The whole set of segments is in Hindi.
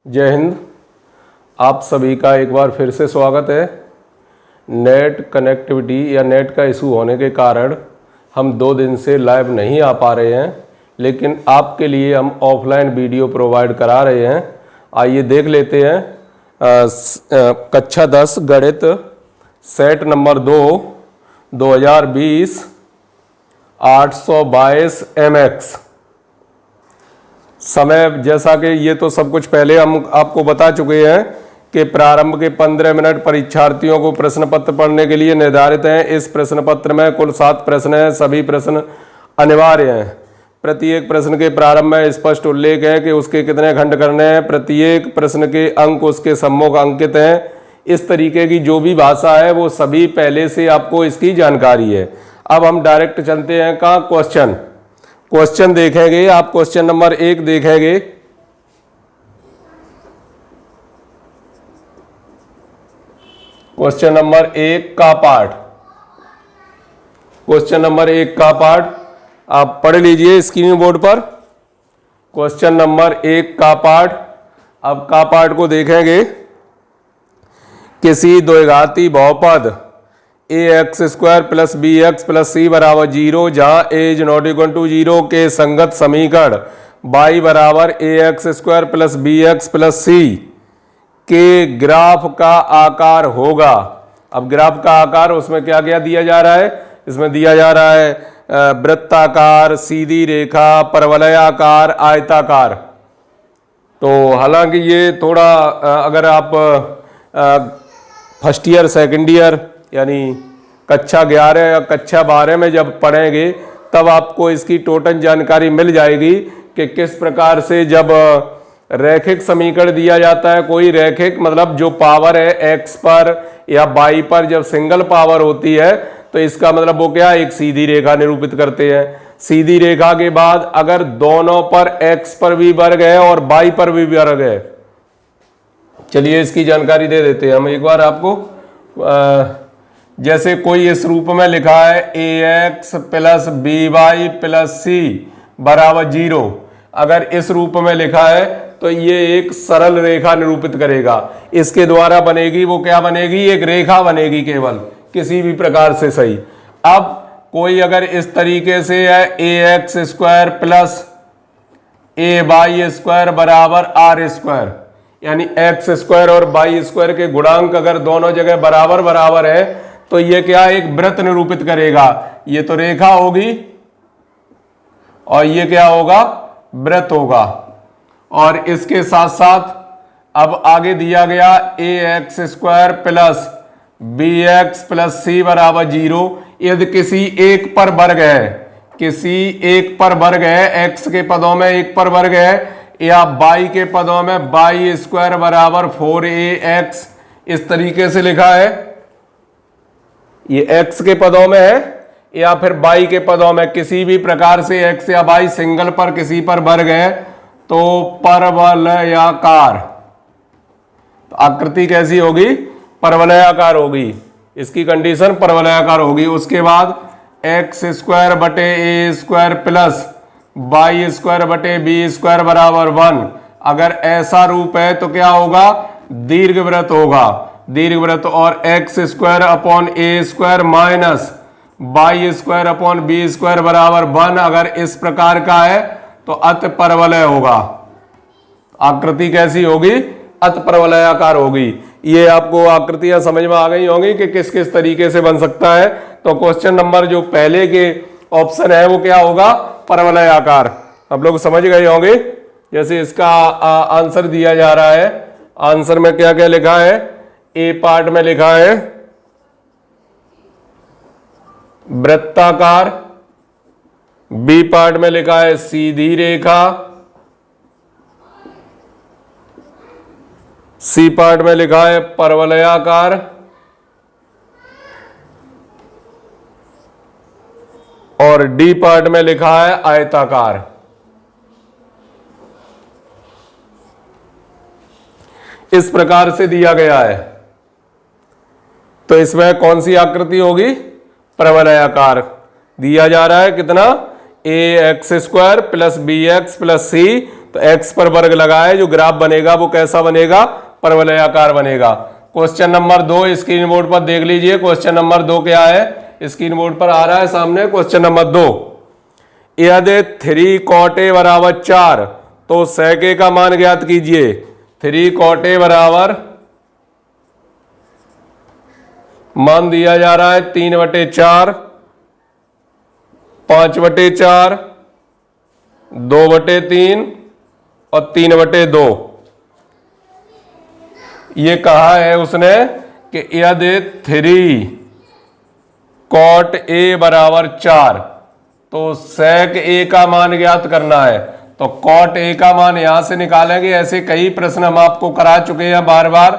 जय हिंद। आप सभी का एक बार फिर से स्वागत है। नेट कनेक्टिविटी या नेट का इशू होने के कारण हम 2 दिन से लाइव नहीं आ पा रहे हैं, लेकिन आपके लिए हम ऑफलाइन वीडियो प्रोवाइड करा रहे हैं। आइए देख लेते हैं। कक्षा 10 गणित सेट नंबर 2 2020 822 MX। समय जैसा कि ये तो सब कुछ पहले हम आपको बता चुके हैं कि प्रारंभ के 15 मिनट परीक्षार्थियों को प्रश्न पत्र पढ़ने के लिए निर्धारित हैं। इस प्रश्न पत्र में कुल 7 प्रश्न हैं। सभी प्रश्न अनिवार्य हैं। प्रत्येक प्रश्न के प्रारंभ में स्पष्ट उल्लेख है कि उसके कितने खंड करने हैं। प्रत्येक प्रश्न के अंक उसके सम्मुख अंकित हैं। इस तरीके की जो भी भाषा है वो सभी पहले से आपको इसकी जानकारी है। अब हम डायरेक्ट चलते हैं कहाँ, क्वेश्चन देखेंगे। आप क्वेश्चन नंबर 1 देखेंगे। क्वेश्चन नंबर 1 का पार्ट, क्वेश्चन नंबर 1 का पार्ट आप पढ़ लीजिए स्क्रीन बोर्ड पर। क्वेश्चन नंबर 1 का पार्ट, अब का पार्ट को देखेंगे। किसी द्विघाती बहुपद ax² + bx + c = 0 जहां a ≠ 0 के संगत समीकरण y = ax² + bx + c के ग्राफ का आकार होगा। अब ग्राफ का आकार उसमें क्या क्या दिया जा रहा है? इसमें दिया जा रहा है वृत्ताकार, सीधी रेखा, परवलयाकार, आयताकार। तो हालांकि ये थोड़ा अगर आप फर्स्ट ईयर सेकंड ईयर यानी कक्षा 11 या कक्षा 12 में जब पढ़ेंगे तब आपको इसकी टोटल जानकारी मिल जाएगी कि किस प्रकार से जब रैखिक समीकरण दिया जाता है, कोई रैखिक मतलब जो पावर है x पर या y पर जब सिंगल पावर होती है तो इसका मतलब वो क्या, एक सीधी रेखा निरूपित करते हैं। सीधी रेखा के बाद अगर दोनों पर x पर भी वर्ग है और y पर भी वर्ग है, चलिए इसकी जानकारी दे देते हैं हम एक बार आपको। जैसे कोई इस रूप में लिखा है ax + by + c = 0। अगर इस रूप में लिखा है तो ये एक सरल रेखा निरूपित करेगा। इसके द्वारा बनेगी वो क्या बनेगी, एक रेखा बनेगी केवल, किसी भी प्रकार से सही। अब कोई अगर इस तरीके से है ax² + ay² = r², यानी x² और y² के गुणांक अगर दोनों जगह बराबर बराबर है तो ये क्या, एक वृत्त निरूपित करेगा। ये तो रेखा होगी और ये क्या होगा, वृत्त होगा। और इसके साथ साथ अब आगे दिया गया ax² + bx + c = 0। यदि किसी एक पर वर्ग है, किसी एक पर वर्ग है, x के पदों में एक पर वर्ग है या y के पदों में y² = 4ax, इस तरीके से लिखा है। ये x के पदों में है या फिर y के पदों में, किसी भी प्रकार से x या y सिंगल पर किसी पर वर्ग है तो परवलयाकार। तो आकृति कैसी होगी, परवलयाकार होगी। इसकी कंडीशन परवलयाकार होगी। उसके बाद x² बटे a² प्लस y² बटे b² बराबर 1। अगर ऐसा रूप है तो क्या होगा, दीर्घवृत्त होगा, दीर्घवृत्त। और x² upon a² minus y² upon b² बराबर 1 अगर इस प्रकार का है तो अतिपरवलय होगा। आकृति कैसी होगी, अतिपरवलयाकार होगी। ये आपको आकृतियां समझ में आ गई होंगी कि किस किस तरीके से बन सकता है। तो क्वेश्चन नंबर जो पहले के ऑप्शन है वो क्या होगा, परवलयाकार। आप लोग समझ गए होंगे। जैसे इसका आंसर दिया जा रहा है, आंसर में क्या क्या लिखा है, ए पार्ट में लिखा है वृत्ताकार, बी पार्ट में लिखा है सीधी रेखा, सी पार्ट में लिखा है परवलयाकार और डी पार्ट में लिखा है आयताकार। इस प्रकार से दिया गया है। तो इसमें कौन सी आकृति होगी, परवलयाकार। दिया जा रहा है कितना, ax² + bx + c तो x पर वर्ग लगाए, जो ग्राफ बनेगा वो कैसा बनेगा, परवलयाकार बनेगा। क्वेश्चन नंबर 2 स्क्रीन बोर्ड पर देख लीजिए। क्वेश्चन नंबर 2 क्या है, स्क्रीन बोर्ड पर आ रहा है सामने। क्वेश्चन नंबर 2, यदि 3 cot a बराबर 4 तो sec a का मान ज्ञात कीजिए। 3 cot a बराबर मान दिया जा रहा है 3/4, 5/4, 2/3 और 3/2। ये कहा है उसने कि यदि 3 cot a बराबर 4 तो sec a का मान ज्ञात करना है। तो cot a का मान यहां से निकालेंगे। ऐसे कई प्रश्न हम आपको करा चुके हैं बार बार।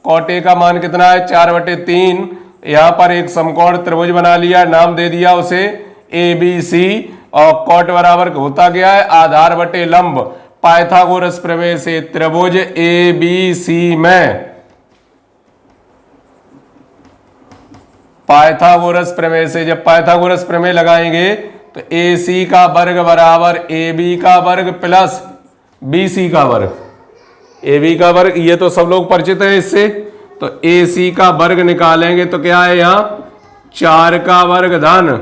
cot a का मान कितना है, 4/3। यहां पर एक समकोण त्रिभुज बना लिया, नाम दे दिया उसे ABC, और cot बराबर होता गया है आधार बटे लंब। पाइथागोरस प्रमेय से त्रिभुज ABC में, पाइथागोरस प्रमेय से जब पाइथागोरस प्रमेय लगाएंगे तो AC का वर्ग बराबर AB का वर्ग प्लस BC का वर्ग। AB का वर्ग ये तो सब लोग परिचित है इससे। तो AC का वर्ग निकालेंगे तो क्या है, यहाँ 4 का वर्ग धन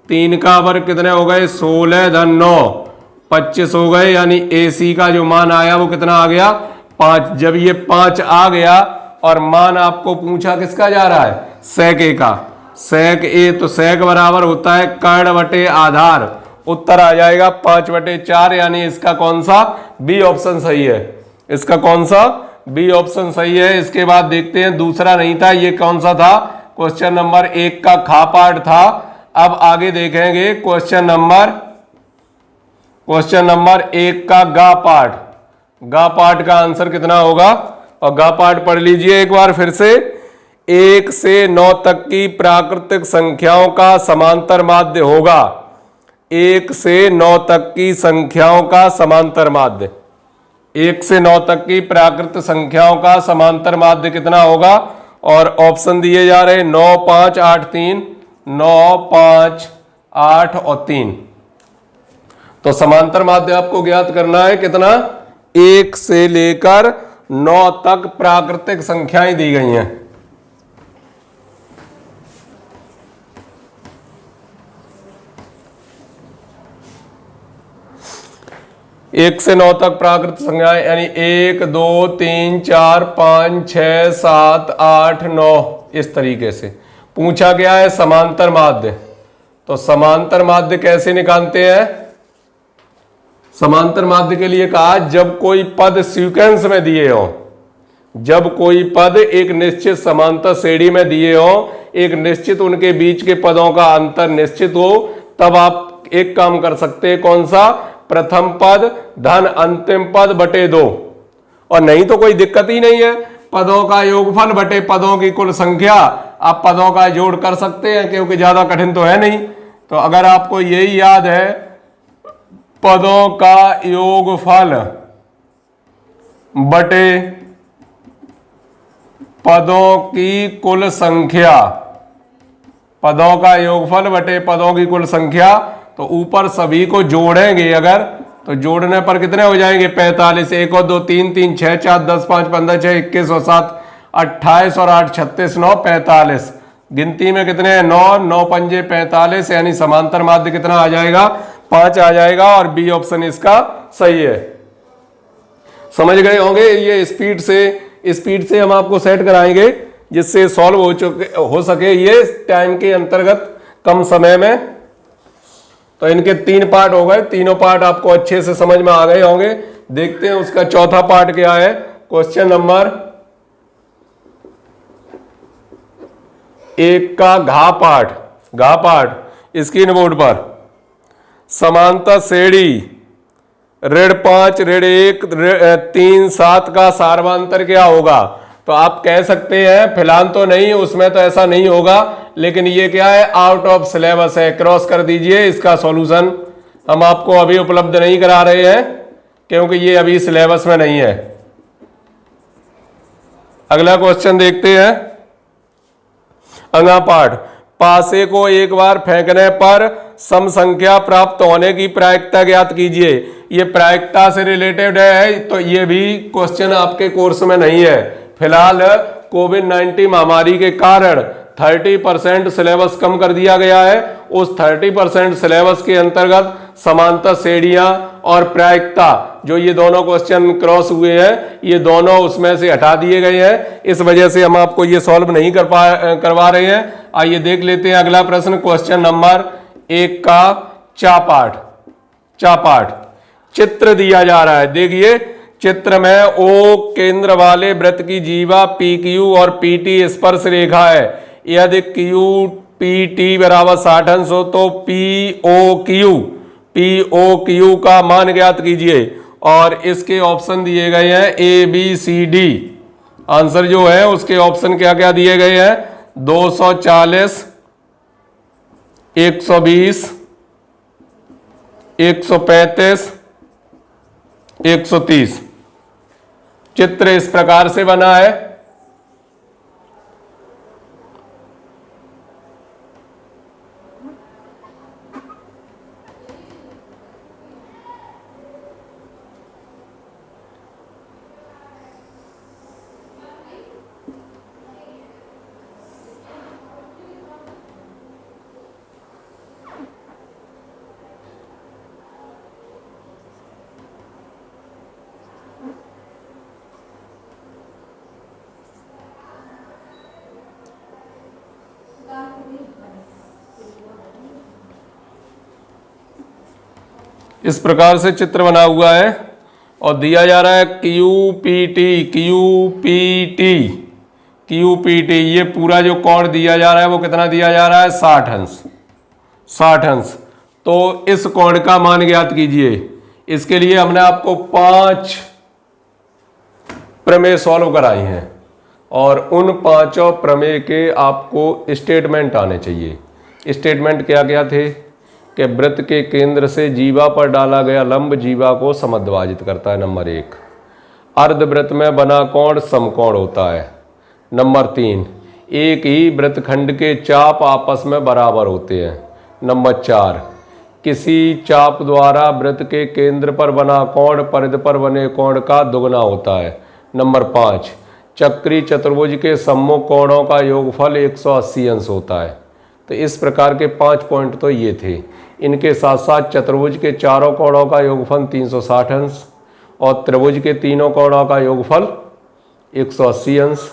3 का वर्ग कितने हो गए, 16 धन 9, 25 हो गए। यानी AC का जो मान आया वो कितना आ गया, 5। जब ये 5 आ गया और मान आपको पूछा किसका जा रहा है, sec a का। sec a तो sec बराबर होता है कर्ण बटे आधार। उत्तर आ जाएगा 5/4। यानी इसका कौन सा, बी ऑप्शन सही है। इसका कौन सा, बी ऑप्शन सही है। इसके बाद देखते हैं, दूसरा नहीं था, ये कौन सा था, क्वेश्चन नंबर 1 का खा पार्ट था। अब आगे देखेंगे क्वेश्चन नंबर 1 का गा पार्ट। गा पार्ट का आंसर कितना होगा, और गा पार्ट पढ़ लीजिए एक बार फिर से। 1 से 9 तक की प्राकृतिक संख्याओं का समांतर माध्य होगा। 1 से 9 तक की संख्याओं का समांतर माध्य, 1 से 9 तक की प्राकृत संख्याओं का समांतर माध्य कितना होगा, और ऑप्शन दिए जा रहे 9, 5, 8, 3, 9, 5, 8 और 3। तो समांतर माध्य आपको ज्ञात करना है कितना, 1 से लेकर 9 तक प्राकृतिक संख्याएं दी गई हैं। एक से 9 तक प्राकृत संख्याएं, यानी 1, 2, 3, 4, 5, 6, 7, 8, 9, इस तरीके से पूछा गया है समांतर माध्य। तो समांतर माध्य कैसे निकालते हैं, समांतर माध्य के लिए कहा जब कोई पद सीक्वेंस में दिए हो, जब कोई पद एक निश्चित समांतर श्रेणी में दिए हो, एक निश्चित उनके बीच के पदों का अंतर निश्चित हो, तब आप एक काम कर सकते हैं, कौन सा, प्रथम पद धन अंतिम पद बटे 2। और नहीं तो कोई दिक्कत ही नहीं है, पदों का योगफल बटे पदों की कुल संख्या, आप पदों का जोड़ कर सकते हैं, क्योंकि ज्यादा कठिन तो है नहीं। तो अगर आपको यही याद है, पदों का योगफल बटे पदों की कुल संख्या, पदों का योगफल बटे पदों की कुल संख्या, तो ऊपर सभी को जोड़ेंगे अगर, तो जोड़ने पर कितने हो जाएंगे, 45। 1 और 2 3, 3 6 4 10 5 15 6 21 और 7 28 और 8 36 9 45। गिनती में कितने हैं, 9, 9 पंजे 45। यानी समांतर माध्य कितना आ जाएगा, 5 आ जाएगा। और बी ऑप्शन इसका सही है। समझ गए होंगे। ये स्पीड से हम आपको सेट कराएंगे जिससे सॉल्व हो सके ये टाइम के अंतर्गत कम समय में। तो इनके 3 पार्ट हो गए, तीनों पार्ट आपको अच्छे से समझ में आ गए होंगे। देखते हैं उसका चौथा पार्ट क्या है। क्वेश्चन नंबर 1 का घा पार्ट स्क्रीन बोर्ड पर। समांतर श्रेणी ऋण 5 ऋण 1 3 7 का सार्वंतर क्या होगा। तो आप कह सकते हैं, फिलहाल तो नहीं, उसमें तो ऐसा नहीं होगा, लेकिन ये क्या है, आउट ऑफ सिलेबस है, क्रॉस कर दीजिए। इसका सॉल्यूशन हम आपको अभी उपलब्ध नहीं करा रहे हैं क्योंकि ये अभी सिलेबस में नहीं है। अगला क्वेश्चन देखते हैं। अंगा पाठ, पासे को एक बार फेंकने पर सम संख्या प्राप्त होने की प्रायिकता ज्ञात कीजिए। ये प्रायिकता से रिलेटेड है, तो ये भी क्वेश्चन आपके कोर्स में नहीं है। फिलहाल कोविड-19 महामारी के कारण 30% सिलेबस कम कर दिया गया है। उस 30% सिलेबस के अंतर्गत समांतर श्रेणियां और प्रायिकता, जो ये दोनों क्वेश्चन क्रॉस हुए हैं, ये दोनों उसमें से हटा दिए गए हैं। इस वजह से हम आपको ये सॉल्व नहीं करवा रहे हैं। आइए देख लेते हैं अगला प्रश्न, क्वेश्चन नंबर 1 का चापाठ चित्र दिया जा रहा है। देखिए चित्र में ओ केंद्र वाले वृत्त की जीवा पी क्यू और पी टी स्पर्श रेखा है। यदि क्यू पी टी बराबर 60 अंश हो तो पी ओ क्यू का मान ज्ञात कीजिए। और इसके ऑप्शन दिए गए हैं A B C D. Answer जो है उसके ऑप्शन क्या क्या दिए गए हैं, 240, 120, 135, 130। चित्र इस प्रकार से बना है। इस प्रकार से चित्र बना हुआ है और दिया जा रहा है QPT। ये पूरा जो कोण दिया जा रहा है वो कितना दिया जा रहा है, 60 अंश। तो इस कोण का मान ज्ञात कीजिए। इसके लिए हमने आपको 5 प्रमेय सॉल्व कराए हैं और उन 5 प्रमेय के आपको स्टेटमेंट आने चाहिए। स्टेटमेंट क्या क्या थे कि वृत्त के केंद्र से जीवा पर डाला गया लंब जीवा को समद्विभाजित करता है। नंबर 1, अर्धवृत्त में बना कोण समकोण होता है। नंबर 3, एक ही वृत्तखंड के चाप आपस में बराबर होते हैं। नंबर 4, किसी चाप द्वारा वृत्त के केंद्र पर बना कोण परिधि पर बने कोण का दुगना होता है। नंबर 5, चक्रीय चतुर्भुज के सम्मुख कोणों का योगफल 180 अंश होता है। तो इस प्रकार के 5 पॉइंट तो ये थे। इनके साथ साथ चतुर्भुज के चारों कोणों का योगफल 360 अंश और त्रिभुज के तीनों कोणों का योगफल 180 अंश।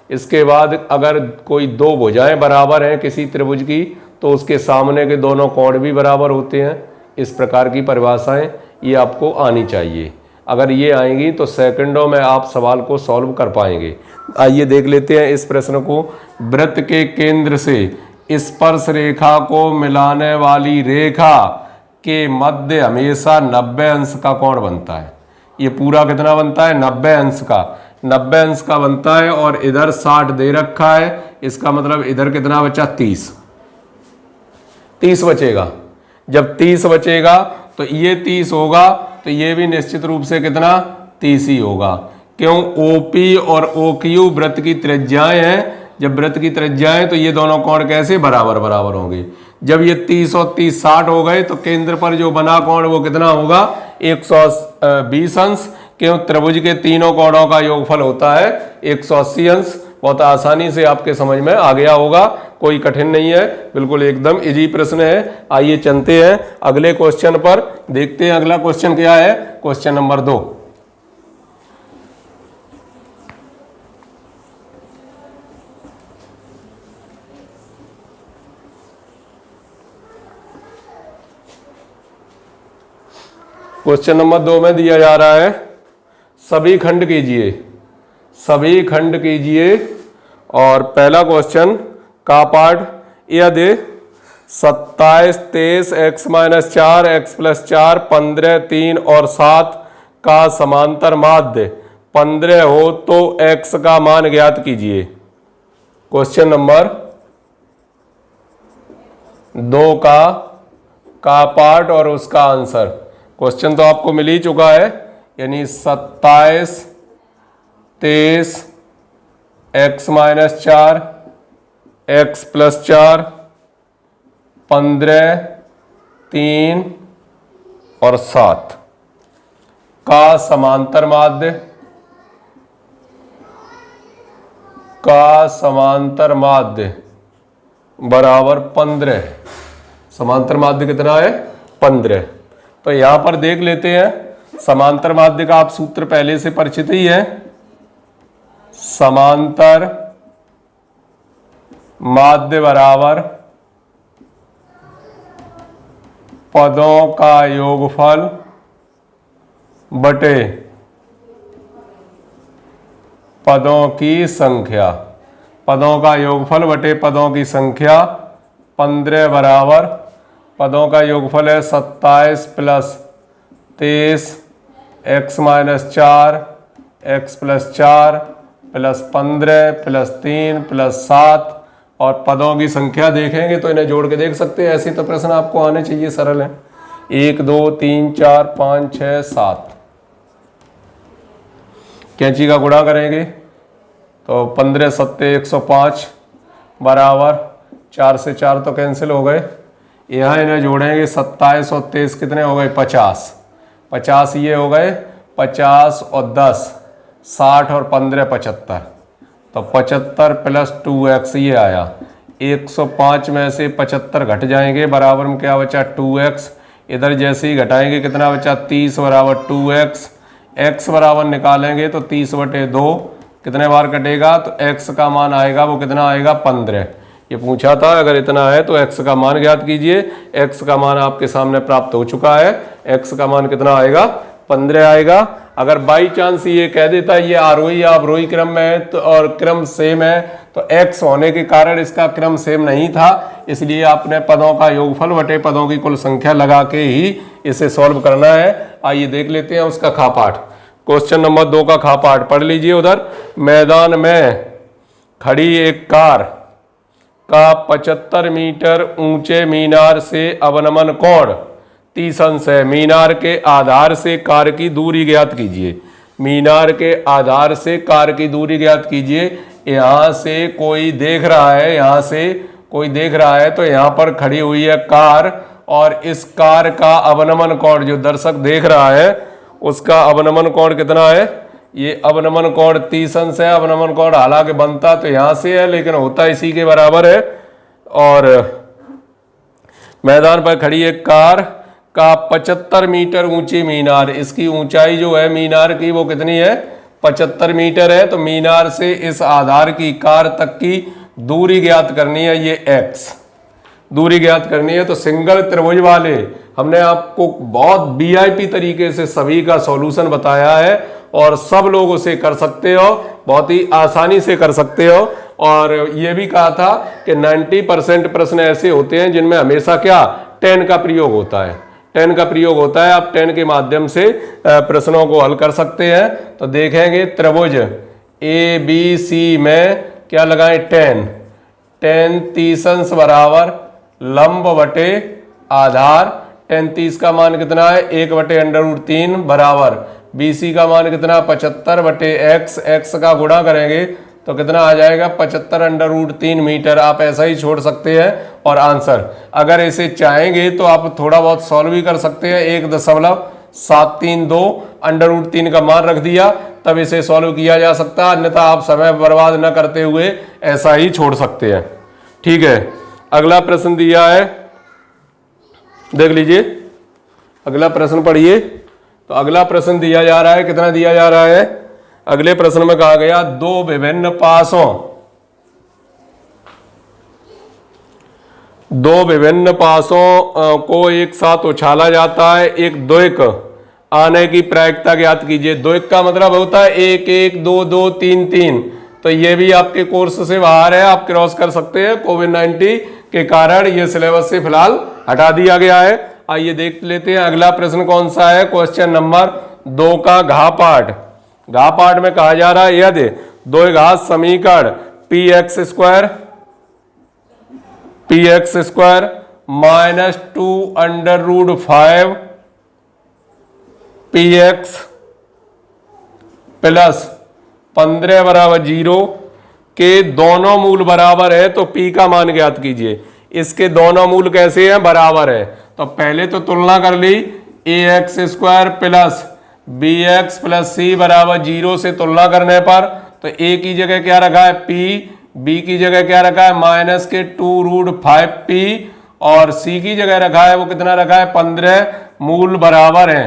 इसके बाद अगर कोई 2 भुजाएं बराबर हैं किसी त्रिभुज की, तो उसके सामने के दोनों कोण भी बराबर होते हैं। इस प्रकार की परिभाषाएं ये आपको आनी चाहिए। अगर ये आएंगी तो सेकंडों में आप सवाल को सॉल्व कर पाएंगे। आइए देख लेते हैं इस प्रश्न को। वृत्त के केंद्र से स्पर्श रेखा को मिलाने वाली रेखा के मध्य हमेशा 90 अंश का कोण बनता है। ये पूरा कितना बनता है, 90 अंश का। 90 अंश का बनता है और इधर 60 दे रखा है। इसका मतलब इधर कितना बचा, 30 बचेगा। जब 30 बचेगा तो ये 30 होगा, तो ये भी निश्चित रूप से कितना, 30 ही होगा। क्यों, OP और OQ वृत्त की त्रिज्याएं हैं। जब वृत्त की त्रिज्याएं तो ये दोनों कोण कैसे बराबर होंगे। जब ये 30 और 30 60 हो गए तो केंद्र पर जो बना कोण वो कितना होगा, 120 अंश। क्यों, त्रिभुज के तीनों कोणों का योगफल होता है 180 अंश। बहुत आसानी से आपके समझ में आ गया होगा, कोई कठिन नहीं है, बिल्कुल एकदम इजी प्रश्न है। आइए चलते हैं अगले क्वेश्चन पर, देखते हैं अगला क्वेश्चन क्या है। Question number 2। क्वेश्चन नंबर 2 में दिया जा रहा है, सभी खंड कीजिए। और पहला क्वेश्चन का पार्ट, यदि 27, 23, x-4, x+4, 15, 3 और 7 का समांतर माध्य 15 हो तो x का मान ज्ञात कीजिए। क्वेश्चन नंबर 2 का पार्ट और उसका आंसर। क्वेश्चन तो आपको मिल ही चुका है, यानी 27, 23, x-4, x+4, 15, 3 और 7 का समांतर माध्य बराबर 15। समांतर माध्य कितना है? 15। तो यहां पर देख लेते हैं, समांतर माध्य का आप सूत्र पहले से परिचित ही है। समांतर माध्य बराबर पदों का योगफल बटे पदों की संख्या। पदों का योगफल बटे पदों की संख्या। 15 बराबर पदों का योगफल है 27 plus 23 x minus 4 x plus 4 plus 15 plus 3 plus 7 और पदों की संख्या देखेंगे तो इन्हें जोड़ के देख सकते हैं। ऐसे तो प्रश्न आपको आने चाहिए, सरल है। 1 2 3 4 5 6 7 कैंची का गुणा करेंगे तो 15 सत्ते 105 बराबर 4 से 4 तो कैंसिल हो गए। यहाँ इन्हें जोड़ेंगे 27 और 23 कितने हो गए? 50। 50 ये हो गए 50 और 10 60 और 15 75। तो 75 प्लस 2x ये आया। 105 में से 75 घट जाएंगे, बराबर में क्या बचा? 2x। इधर जैसे ही घटाएंगे कितना बचा? 30 बराबर 2x। x बराबर निकालेंगे तो 30 बटे 2 कितने बार कटेगा? तो x का मान आएगा वो कितना आएगा? 15। ये पूछा था, अगर इतना है तो x का मान ज्ञात कीजिए। x का मान आपके सामने प्राप्त हो चुका है। x का मान कितना आएगा? 15 आएगा। अगर बाई चांस ये कह देता ये आरोही या अवरोही क्रम में है तो और क्रम सेम है, तो x होने के कारण इसका क्रम सेम नहीं था, इसलिए आपने पदों का योगफल बटे पदों की कुल संख्या लगा के ही इसे सॉल्व करना है। आइए देख लेते हैं उसका खा पाठ। क्वेश्चन नंबर 2 का खा पाठ पढ़ लीजिए। उधर मैदान में खड़ी एक कार का 75 मीटर ऊंचे मीनार से अवनमन कोण 30 अंश है। मीनार के आधार से कार की दूरी ज्ञात कीजिए। मीनार के आधार से कार की दूरी ज्ञात कीजिए। यहाँ से कोई देख रहा है, यहाँ से कोई देख रहा है, तो यहाँ पर खड़ी हुई है कार और इस कार का अवनमन कोण जो दर्शक देख रहा है उसका अवनमन कोण कितना है? ये अवनमन कोण 30 अंश है। अवनमन कोण हालांकि बनता तो यहाँ से है लेकिन होता इसी के बराबर है। और मैदान पर खड़ी एक कार का 75 मीटर ऊंची मीनार, इसकी ऊंचाई जो है मीनार की वो कितनी है? 75 मीटर है। तो मीनार से इस आधार की कार तक की दूरी ज्ञात करनी है, ये x दूरी ज्ञात करनी है। तो सिंगल त्रिभुज वाले हमने आपको बहुत वीआईपी तरीके से सभी का सॉल्यूशन बताया है और सब लोग उसे कर सकते हो, बहुत ही आसानी से कर सकते हो। और ये भी कहा था कि 90% प्रश्न ऐसे होते हैं जिनमें हमेशा क्या? 10 का प्रयोग होता है। 10 का प्रयोग होता है। आप 10 के माध्यम से प्रश्नों को हल कर सकते हैं। तो देखेंगे त्रिभुज ABC में क्या लगाएं? 10 30 अंश बराबर लंब बटे आधार। 10 30 का मान कितना है? 1 बटे √3 बराबर BC का मान कितना? 75 बटे x का गुणा करेंगे तो कितना आ जाएगा? 75 √3 मीटर। आप ऐसा ही छोड़ सकते हैं और आंसर अगर इसे चाहेंगे तो आप थोड़ा बहुत सॉल्व भी कर सकते हैं। 1.732 √3 का मान रख दिया तब इसे सॉल्व किया जा सकता है, अन्यथा आप समय बर्बाद न करते हुए ऐसा ही छोड़ सकते हैं। ठीक है, अगला प्रश्न दिया है, देख लीजिए। अगला प्रश्न पढ़िए। तो अगला प्रश्न दिया जा रहा है, कितना दिया जा रहा है? अगले प्रश्न में कहा गया दो विभिन्न पासों को एक साथ उछाला जाता है। एक द्वैक आने की प्रायिकता ज्ञात कीजिए। द्वैक का मतलब होता है 1 1 2 2 3 3। तो ये भी आपके कोर्स से बाहर है, आप क्रॉस कर सकते हैं। कोविड-19 के कारण ये सिलेबस से फिलहाल हटा दिया गया है। आइए देख लेते हैं अगला प्रश्न कौन सा है। क्वेश्चन नंबर 2 का घा पाठ। घा पाठ में कहा जा रहा है यदि द्विघात समीकरण px square minus 2 √5 px plus 15 बराबर 0 के दोनों मूल बराबर है तो p का मान ज्ञात कीजिए। इसके दोनों मूल कैसे हैं? बराबर है। तो पहले तो तुलना कर ली, A X square plus B X plus C बराबर 0 से तुलना करने पर तो ए की जगह क्या रखा है पी, बी की जगह क्या रखा है माइनस के 2√5p और सी की जगह रखा है वो कितना रखा है 15। मूल बराबर है,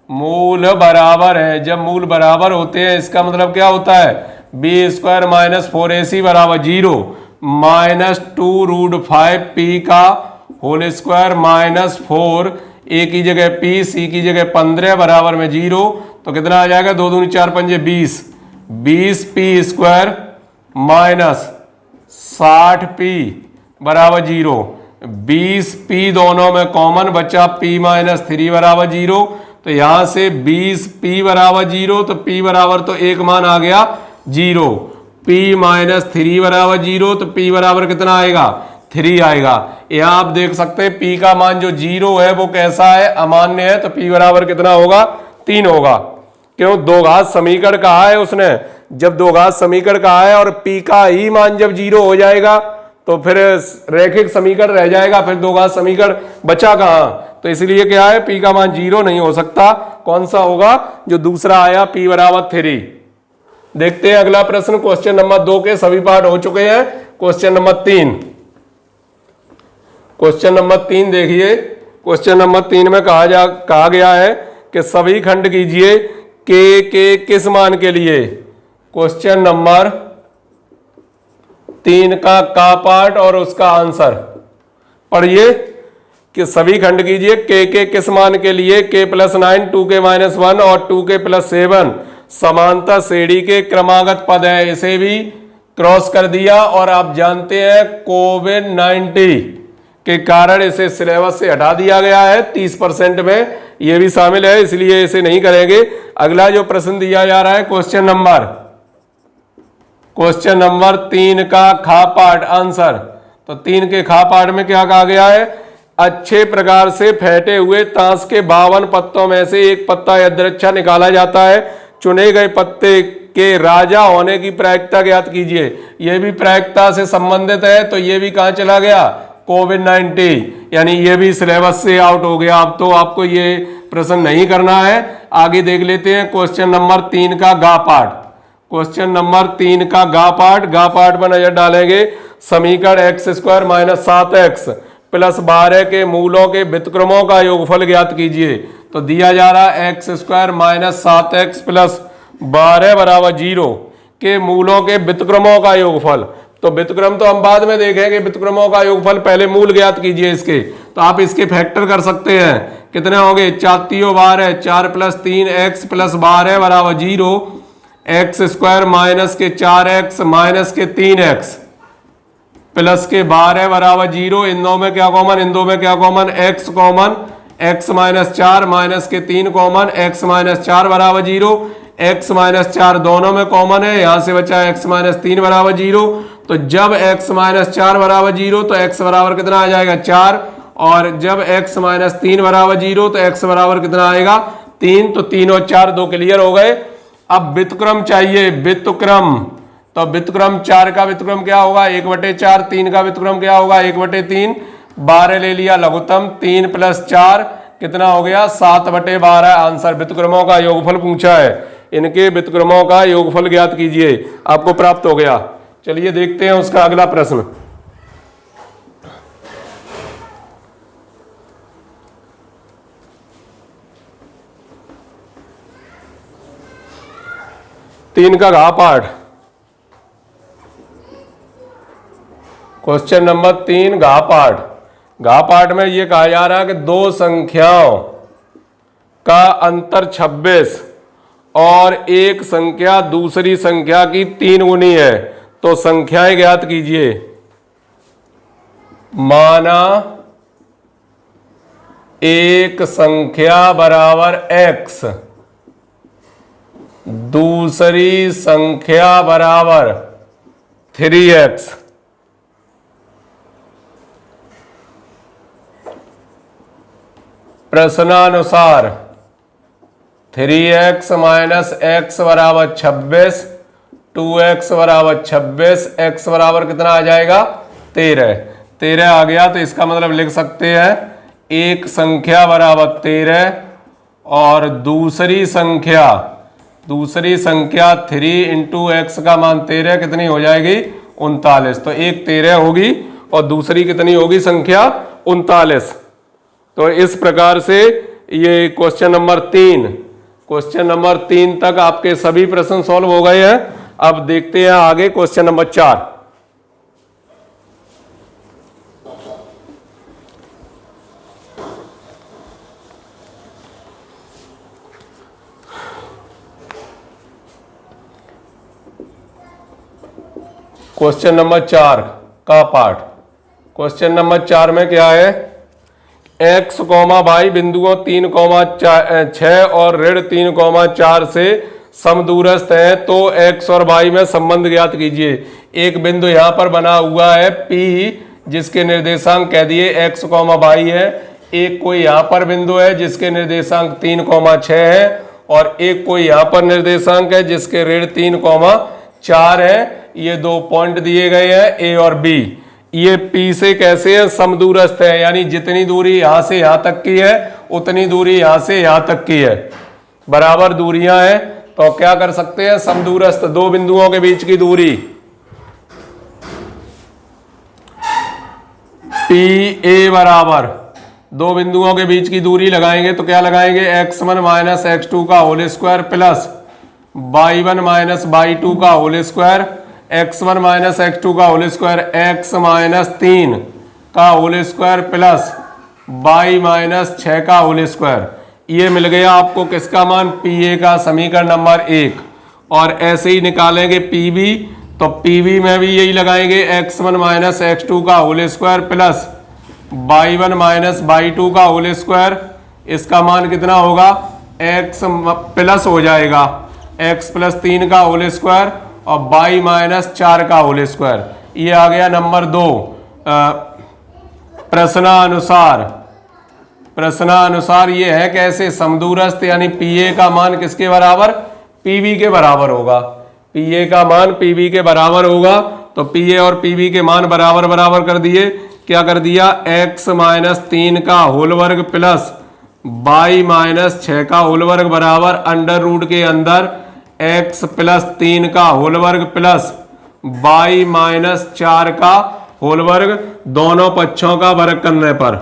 मूल बराबर है। जब मूल बराबर होते हैं इसका मतलब क्या होता है बी स्क्वायर माइनस 4ac बराबर 0 माइनस 2√5p का होल स्क्वायर माइनस 4, ए की जगह p, सी की जगह 15 बराबर में 0। तो कितना आ जाएगा 2 दूनी 4 पंजे 20, 20p स्क्वायर माइनस 60p बराबर 0। 20p दोनों में कॉमन बचा, p माइनस 3 बराबर 0। तो यहां से 20p बराबर 0 तो p बराबर तो एक मान आ गया 0, p माइनस 3 बराबर 0 तो p बराबर कितना आएगा 3 आएगा। यहां आप देख सकते हैं p का मान जो 0 है वो कैसा है अमान्य है, तो p बराबर कितना होगा 3 होगा। क्यों, दो घात समीकरण कहा है उसने, जब दो घात समीकरण कहा है और p का ही मान जब 0 हो जाएगा तो फिर रैखिक समीकरण रह जाएगा, फिर दो घात समीकरण बचा कहां। तो इसलिए क्या है p का मान 0 नहीं हो सकता। कौन सा होगा जो दूसरा आया p बराबर 3। देखते हैं अगला प्रश्न, क्वेश्चन नंबर 2 के सभी पार्ट हो चुके हैं। क्वेश्चन नंबर 3, क्वेश्चन नंबर 3 देखिए। क्वेश्चन नंबर 3 में कहा गया है कि सभी खंड कीजिए के किस मान के लिए। क्वेश्चन नंबर 3 का पार्ट और उसका आंसर पढ़िए कि सभी खंड कीजिए के किस मान के लिए k + 9 2k-1 और 2k+7 समांतर श्रेणी के क्रमागत पद है। इसे भी क्रॉस कर दिया और आप जानते हैं कोविड-19 के कारण इसे सिलेबस से हटा दिया गया है, 30% में ये भी शामिल है, इसलिए इसे नहीं करेंगे। अगला जो प्रश्न दिया जा रहा है क्वेश्चन नंबर 3 का खा पार्ट आंसर। तो 3 के खा पार्ट में क्या कहा गया है, अच्छे प्रकार से फेंटे हुए ताश के 52 पत्तों में से एक पत्ता यदृच्छा निकाला जाता है। चुने गए पत्ते के राजा होने की प्रायिकता ज्ञात कीजिए। यह भी प्रायिकता से संबंधित है, तो यह भी कहां चला गया कोविड-19, यानी ये भी सिलेबस से आउट हो गया। अब तो आपको ये प्रश्न नहीं करना है। आगे देख लेते हैं क्वेश्चन नंबर 3 का गा पार्ट। क्वेश्चन नंबर 3 का गा पार्ट पर नजर डालेंगे। समीकरण x² - 7x + 12 के मूलों के व्युत्क्रमों का योगफल ज्ञात कीजिए। तो दिया जा रहा है x² - 7x + 12 बराबर 0 के मूलों के व्युत्क्रमों का योगफल। तो व्युत्क्रम तो हम बाद में देखेंगे, व्युत्क्रमों का योगफल पहले मूल ज्ञात कीजिए इसके। तो आप इसके फैक्टर कर सकते हैं, कितने होंगे 4 × 12, 4 + 3x + 12 बराबर 0, x² माइनस के 4x माइनस के 3x प्लस के 12 बराबर 0। इन दो में क्या common, x common, x - 4 minus के 3 कॉमन, x - 4 बराबर 0, x - 4 दोनों में कॉमन है, यहां से बचा x - 3 बराबर 0। तो जब x - 4 बराबर 0 तो x बराबर कितना आ जाएगा 4, और जब x - 3 बराबर 0 तो x बराबर कितना आएगा 3। तो 3 और 4 2 क्लियर हो गए। अब व्युत्क्रम चाहिए, व्युत्क्रम। तो व्युत्क्रम 4 का व्युत्क्रम क्या होगा 1/4, 3 का व्युत्क्रम क्या होगा 1/3, 12 ले लिया लघुत्तम, 3 + 4 कितना हो गया 7/12। आंसर व्युत्क्रमों का योगफल पूछा है, इनके व्युत्क्रमों का योगफल ज्ञात कीजिए, आपको प्राप्त हो गया। चलिए देखते हैं उसका अगला प्रश्न। तीन का घा पाठ, क्वेश्चन नंबर 3 घा पाठ में यह कहा जा रहा है कि दो संख्याओं का अंतर 26 और एक संख्या दूसरी संख्या की 3 गुनी है, तो संख्याएं ज्ञात कीजिए। माना एक संख्या बराबर x, दूसरी संख्या बराबर 3x, प्रश्नानुसार 3x - x बराबर 26, 2x बराबर 26, x बराबर कितना आ जाएगा 13 आ गया। तो इसका मतलब लिख सकते हैं एक संख्या बराबर 13 और दूसरी संख्या 3 इंटू एक्स का मान 13 कितनी हो जाएगी 39। तो एक 13 होगी और दूसरी कितनी होगी संख्या 39। तो इस प्रकार से ये क्वेश्चन नंबर 3 तक आपके सभी प्रश्न सॉल्व हो गए हैं। अब देखते हैं आगे क्वेश्चन नंबर 4। क्वेश्चन नंबर 4 का पार्ट। क्वेश्चन नंबर 4 में क्या है, x, y बिंदुओं 3,6 और ऋण 3,4 से समदूरस्थ हैं तो x और y में संबंध ज्ञात कीजिए। एक बिंदु यहाँ पर बना हुआ है P जिसके निर्देशांक कह दिए x, y है। एक कोई यहाँ पर बिंदु है जिसके निर्देशांक 3,6 है और एक कोई यहाँ पर निर्देशांक है जिसके ऋण 3,4 है। ये दो पॉइंट दिए गए हैं A और B। ये P से कैसे है, समदूरस्थ है, यानी जितनी दूरी यहां से यहां तक की है उतनी दूरी यहां से यहां तक की है, बराबर दूरियां हैं। तो क्या कर सकते हैं, समदूरस्थ दो बिंदुओं के बीच की दूरी PA बराबर दो बिंदुओं के बीच की दूरी लगाएंगे तो क्या लगाएंगे, x1 माइनस x2 का whole square plus y1 minus y2 का whole square, x1 minus x2 का होल स्क्वायर, x माइनस 3 का whole square plus y minus 6 का होल स्क्वायर। ये मिल गया आपको किसका मान, PA का समीकरण नंबर 1। और ऐसे ही निकालेंगे PB, तो PB में भी यही लगाएंगे, x1 माइनस x2 का whole square plus y1 minus y2 का होल स्क्वायर। इसका मान कितना होगा, x प्लस हो जाएगा x प्लस 3 का होल स्क्वायर और y माइनस 4 का होल स्क्वायर। ये आ गया नंबर 2। प्रश्नानुसार ये है कैसे, समदूरस्थ यानी PA का मान किसके बराबर, PB के बराबर होगा। PA का मान PB के बराबर होगा। तो PA और PB के मान बराबर बराबर कर दिए। क्या कर दिया, x माइनस 3 का होल वर्ग प्लस y माइनस 6 का होल वर्ग बराबर अंडर रूट के अंदर x प्लस 3 का होल वर्ग प्लस y माइनस 4 का होल वर्ग। दोनों पक्षों का वर्ग करने पर,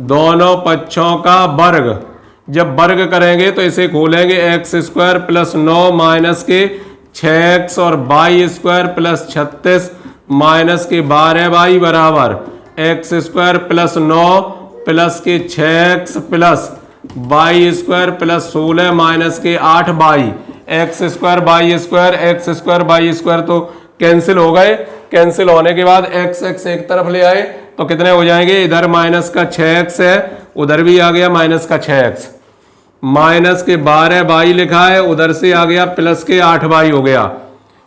दोनों पक्षों का वर्ग जब वर्ग करेंगे तो इसे खोलेंगे, एक्स स्क्वायर प्लस 9 माइनस के 6x और वाई स्क्वायर प्लस 36 माइनस के 12y बराबर एक्स स्क्वायर प्लस 9 प्लस के 6x plus y square plus 16 minus के 8y। X square y square, x square y square तो कैंसिल हो गए। कैंसिल होने के बाद एक्स एक्स एक तरफ ले आए तो कितने हो जाएंगे, इधर माइनस का 6x है, उधर भी आ गया माइनस का 6x, माइनस के 12y लिखा है, उधर से आ गया प्लस के 8y हो गया।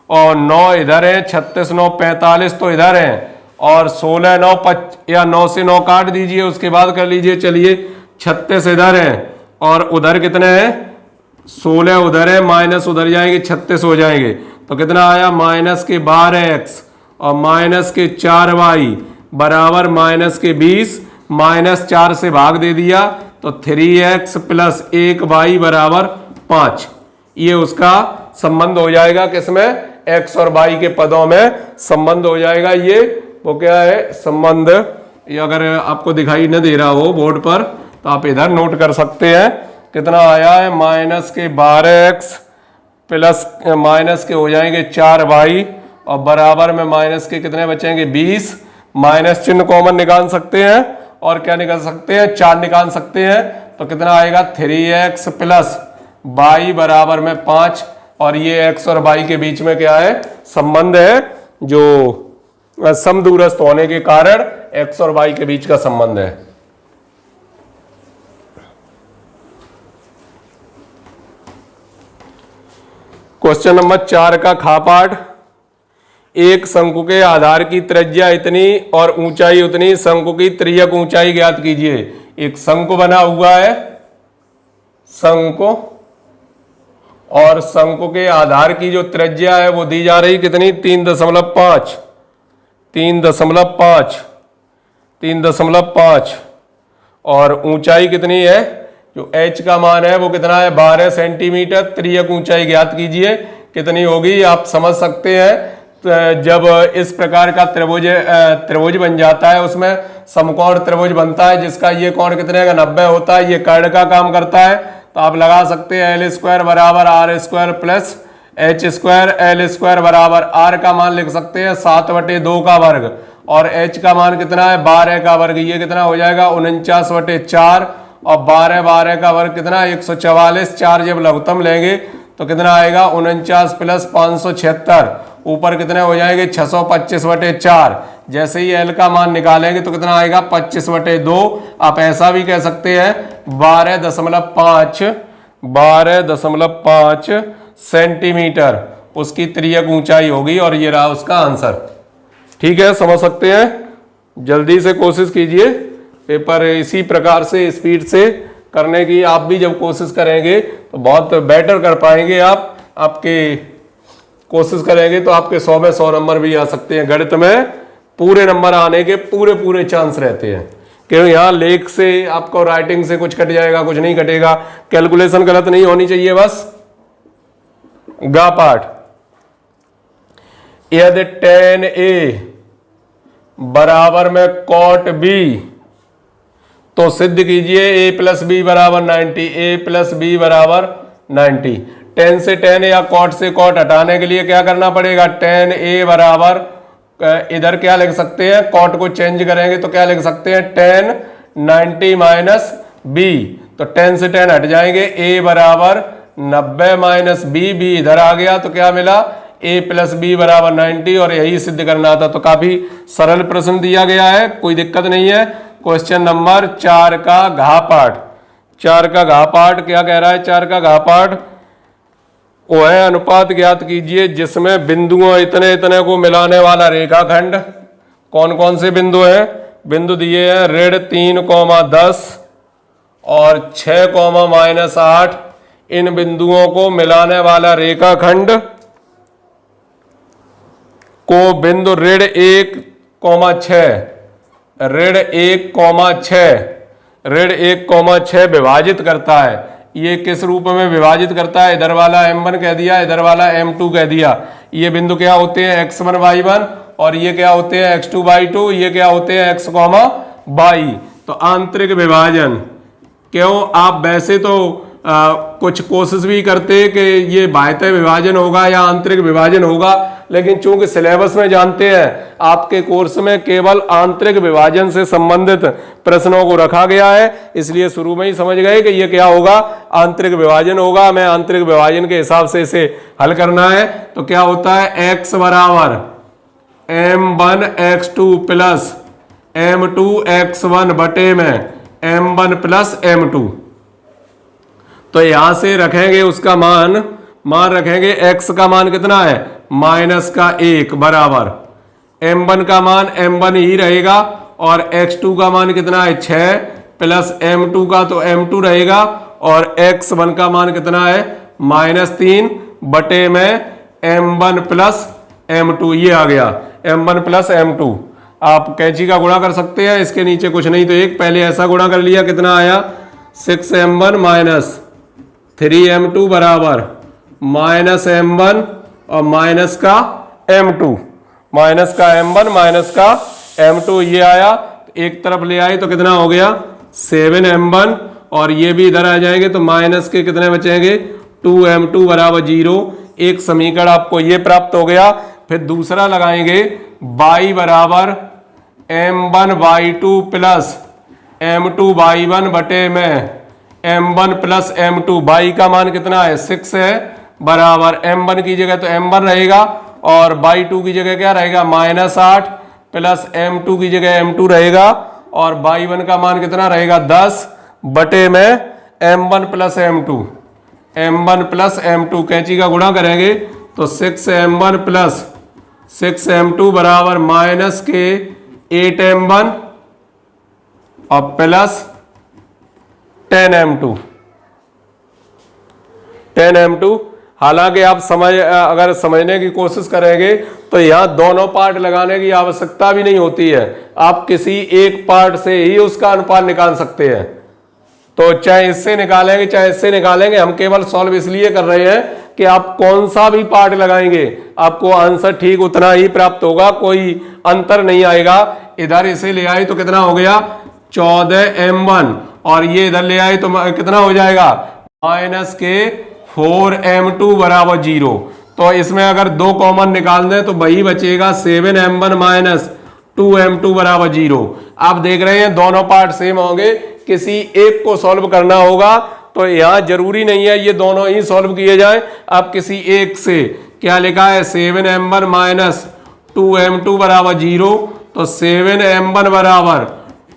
और 9 इधर है, 36 9 45 तो इधर है, और 16 9 या 9 से 9 काट दीजिए, उसके बाद कर लीजिए। चलिए 36 इधर है और उधर कितने हैं, 16 उधर है, माइनस उधर जाएंगे 36 हो जाएंगे। तो कितना आया, माइनस के 12x और माइनस के 4y बराबर माइनस के 20, माइनस 4 से भाग दे दिया तो 3x प्लस 1y बराबर 5। ये उसका संबंध हो जाएगा, किसमें, x और y के पदों में संबंध हो जाएगा। ये वो क्या है संबंध, ये अगर आपको दिखाई न दे रहा हो बोर्ड पर तो आप इधर नोट कर सकते हैं। कितना आया है, माइनस के 12x प्लस माइनस के हो जाएंगे 4y और बराबर में माइनस के कितने बचेंगे 20। माइनस चिन्ह कॉमन निकाल सकते हैं और क्या निकाल सकते हैं, 4 निकाल सकते हैं। तो कितना आएगा, 3x प्लस y बराबर में 5। और ये x और y के बीच में क्या है, संबंध है, जो समदूरस्थ होने के कारण x और y के बीच का संबंध है। क्वेश्चन नंबर 4 का खा पाठ। एक शंकु के आधार की त्रिज्या इतनी और ऊंचाई उतनी, शंकु की त्रिज्यक ऊंचाई ज्ञात कीजिए। एक शंकु बना हुआ है, शंकु, और शंकु के आधार की जो त्रिज्या है वो दी जा रही कितनी, 3.5। और ऊंचाई कितनी है, जो h का मान है वो कितना है 12 सेंटीमीटर। त्रियक ऊंचाई ज्ञात कीजिए कितनी होगी। आप समझ सकते हैं जब इस प्रकार का त्रिभुज बन जाता है, उसमें समकोण त्रिभुज बनता है जिसका ये कोण कितने का 90 होता है, ये कर्ण का काम करता है। तो आप लगा सकते हैं एल स्क्वायर बराबर R square plus H square. L square बराबर आर का मान लिख सकते हैं 7/2 का वर्ग और एच का मान कितना है 12 का वर्ग। ये कितना हो जाएगा 49/4 और 12 का वर्ग कितना 144। 4 जब लघुत्तम लेंगे तो कितना आएगा 49 प्लस 576, ऊपर कितने हो जाएंगे 625/4। जैसे ही एल का मान निकालेंगे तो कितना आएगा 25/2। आप ऐसा भी कह सकते हैं 12.5 सेंटीमीटर उसकी त्रियक ऊंचाई होगी और ये रहा उसका आंसर। ठीक है, समझ सकते हैं। जल्दी से कोशिश कीजिए, पेपर इसी प्रकार से स्पीड से करने की आप भी जब कोशिश करेंगे तो बहुत बेटर कर पाएंगे। आपके कोशिश करेंगे तो आपके 100 में 100 नंबर भी आ सकते हैं। गणित में पूरे नंबर आने के पूरे चांस रहते हैं, क्योंकि यहाँ लेख से आपको राइटिंग से कुछ कट जाएगा, कुछ नहीं कटेगा। कैलकुलेशन गलत नहीं होनी चाहिए बस। गा पाठ, यदि tan A बराबर में cot B तो सिद्ध कीजिए a प्लस बी बराबर 90। a प्लस बी बराबर 90। tan से tan या cot से cot हटाने के लिए क्या करना पड़ेगा, tan A बराबर इधर क्या लिख सकते हैं, cot को चेंज करेंगे तो क्या लिख सकते हैं tan 90 माइनस b। तो tan से tan हट जाएंगे, a बराबर 90 माइनस b इधर आ गया तो क्या मिला a प्लस बी बराबर 90 और यही सिद्ध करना था। तो काफी सरल प्रश्न दिया गया है, कोई दिक्कत नहीं है। क्वेश्चन नंबर 4 का घा पाठ। 4 का घा पाठ क्या कह रहा है, 4 का घा पाठ वो है अनुपात ज्ञात कीजिए जिसमें बिंदुओं इतने इतने को मिलाने वाला रेखाखंड। कौन कौन से बिंदु हैं, बिंदु दिए हैं 3,10 और 6,-8। इन बिंदुओं को मिलाने वाला रेखाखंड को बिंदु 1,6 1,6 विभाजित करता है। ये किस रूप में विभाजित करता है, इधर वाला m1 कह दिया, इधर वाला m2 कह दिया। ये बिंदु क्या होते हैं x1 y1 और ये क्या होते हैं x2 y2, ये क्या होते हैं x, y। तो आंतरिक विभाजन, क्यों आप वैसे तो कुछ कोशिश भी करते कि ये बाह्य विभाजन होगा या आंतरिक विभाजन होगा, लेकिन चूंकि सिलेबस में जानते हैं आपके कोर्स में केवल आंतरिक विभाजन से संबंधित प्रश्नों को रखा गया है, इसलिए शुरू में ही समझ गए कि ये क्या होगा, आंतरिक विभाजन होगा। हमें आंतरिक विभाजन के हिसाब से इसे हल करना है। तो क्या होता है x बराबर m1 x2 plus m2 x1 बटे में m1 प्लस m2। तो यहां से रखेंगे उसका मान रखेंगे x का मान कितना है -1 बराबर m1 का मान m1 ही रहेगा और x2 का मान कितना है 6 प्लस m2 का तो m2 रहेगा और x1 का मान कितना है -3 बटे में m1 प्लस m2। ये आ गया m1 प्लस m2। आप कैंची का गुणा कर सकते हैं, इसके नीचे कुछ नहीं तो एक पहले ऐसा गुणा कर लिया, कितना आया 6m1 माइनस 3m2 बराबर -m1 और माइनस का m2, माइनस का m1 माइनस का m2। ये आया एक तरफ ले आए तो कितना हो गया 7m1 और ये भी इधर आ जाएंगे तो माइनस के कितने बचेंगे 2m2 बराबर 0। एक समीकरण आपको ये प्राप्त हो गया। फिर दूसरा लगाएंगे y बराबर m1 y2 plus m2 y1 बटे में m1 प्लस m2। y का मान कितना है 6 है बराबर m1 की जगह तो m1 रहेगा और y2 की जगह क्या रहेगा -8 प्लस m2 की जगह m2 रहेगा और y1 का मान कितना रहेगा 10 बटे में m1 plus m2। m1 plus m2 कैंची का गुणा करेंगे तो 6m1 प्लस 6m2 बराबर माइनस के 8m1 और प्लस 10m2। हालांकि आप अगर समझने की कोशिश करेंगे तो यहाँ दोनों पार्ट लगाने की आवश्यकता भी नहीं होती है, आप किसी एक पार्ट से ही उसका अनुपात निकाल सकते हैं। तो चाहे इससे निकालेंगे चाहे इससे निकालेंगे, हम केवल सॉल्व इसलिए कर रहे हैं कि आप कौन सा भी पार्ट लगाएंगे आपको आंसर ठीक उतना ही प्राप्त होगा, कोई अंतर नहीं आएगा। इधर इसे ले आए तो कितना हो गया 14m1 और ये इधर ले आए तो कितना हो जाएगा माइनस के 4m2 बराबर 0। तो इसमें अगर 2 कॉमन निकाल दें तो वही बचेगा 7m1 माइनस 2m2 बराबर 0। आप देख रहे हैं दोनों पार्ट सेम होंगे, किसी एक को सॉल्व करना होगा। तो यहां जरूरी नहीं है ये दोनों ही सॉल्व किए जाएं, आप किसी एक से, क्या लिखा है 7m1 माइनस 2m2 बराबर 0, तो 7m1 बराबर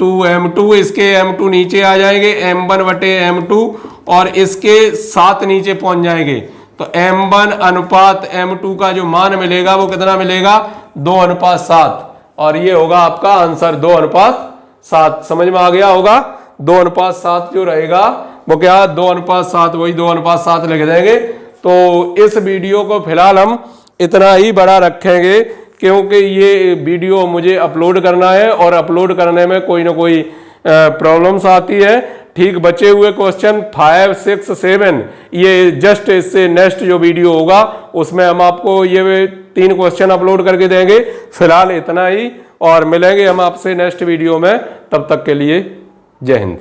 2m2, इसके m2 नीचे आ जाएंगे m1 बटे m2 और इसके 7 नीचे पहुंच जाएंगे। तो m1 अनुपात m2 का जो मान मिलेगा वो कितना मिलेगा 2:7 और ये होगा आपका आंसर 2:7। समझ में आ गया होगा। 2:7 जो रहेगा वो क्या 2:7, वही 2:7 लिख देंगे। तो इस वीडियो को फिलहाल हम इतना ही बड़ा रखेंगे क्योंकि ये वीडियो मुझे अपलोड करना है और अपलोड करने में कोई ना कोई प्रॉब्लम्स आती है। ठीक बचे हुए क्वेश्चन 5, 6, 7 ये जस्ट इससे नेक्स्ट जो वीडियो होगा उसमें हम आपको ये 3 क्वेश्चन अपलोड करके देंगे। फिलहाल इतना ही और मिलेंगे हम आपसे नेक्स्ट वीडियो में, तब तक के लिए जय हिंद।